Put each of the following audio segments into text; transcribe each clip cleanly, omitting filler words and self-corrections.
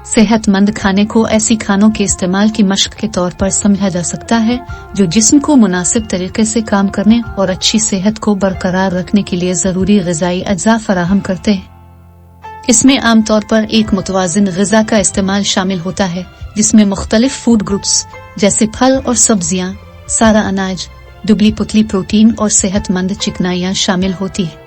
सेहतमंद खाने को ऐसी खानों के इस्तेमाल की मशक के तौर पर समझा जा सकता है जो जिस्म को मुनासिब तरीके से काम करने और अच्छी सेहत को बरकरार रखने के लिए जरूरी ग़िज़ाई अज्जा फराहम करते हैं। इसमें आमतौर पर एक मुतवाज़िन ग़िज़ा का इस्तेमाल शामिल होता है जिसमें मुख्तलिफ फूड ग्रुप्स जैसे फल और सब्जियां, सारा अनाज, दुबली पुतली प्रोटीन और सेहतमंद चिकनाइयाँ शामिल होती है।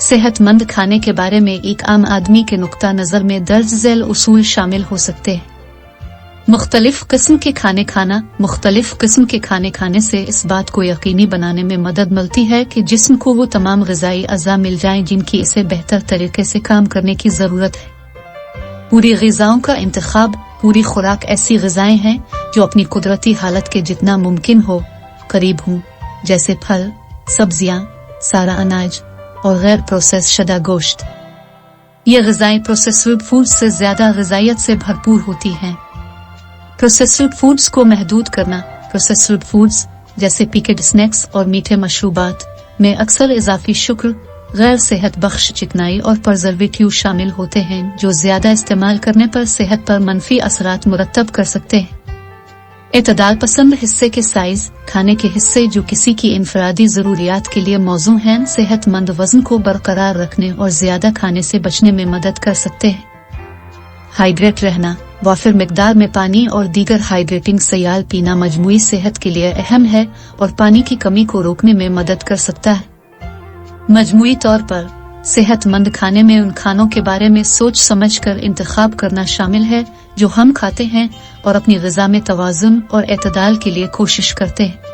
सेहतमंद खाने के बारे में एक आम आदमी के नुक्ता नज़र में दर्ज झैल उसूल शामिल हो सकते हैं। मुख्तलिफ किस्म के खाने खाना। मुख्तलिफ किस्म के खाने खाने से इस बात को यकीनी बनाने में मदद मिलती है कि जिस्म को वो तमाम ग़िज़ाई अज़ा मिल जाएं जिनकी इसे बेहतर तरीके से काम करने की ज़रूरत है। पूरी ग़िज़ाओं का इंतखाब। पूरी खुराक ऐसी ग़िज़ाएं हैं जो अपनी कुदरती हालत के जितना मुमकिन हो करीब हों, जैसे फल, सब्जियां, सारा अनाज और गैर प्रोसेस शुदा गोश्त। ये ग़िज़ाएं प्रोसेस्ड फूड्स से ज्यादा ग़िज़ाइयत से भरपूर होती हैं। प्रोसेस्ड फूड्स को महदूद करना। प्रोसेस्ड फूड्स जैसे पैकेज्ड स्नैक्स और मीठे मशरूबात में अक्सर इजाफी शुक्र, गैर सेहत बख्श चिकनाई और प्रिजर्वेटिव शामिल होते हैं जो ज्यादा इस्तेमाल करने पर सेहत पर मनफी असरात मुरतब कर सकते हैं। एतदाल पसंद हिस्से के साइज। खाने के हिस्से जो किसी की इनफरादी जरूरियात के लिए मौजू हैं सेहतमंद वजन को बरकरार रखने और ज्यादा खाने से बचने में मदद कर सकते हैं। हाइड्रेट रहना। वाफिर मिकदार में पानी और दीगर हाइड्रेटिंग सयाल पीना मजमूई सेहत के लिए अहम है और पानी की कमी को रोकने में मदद कर सकता है। मजमूई तौर पर सेहतमंद खाने में उन खानों के बारे में सोच समझकर इंतखाब करना शामिल है जो हम खाते हैं और अपनी ग़िज़ा में तवाज़ुन और एतदाल के लिए कोशिश करते हैं।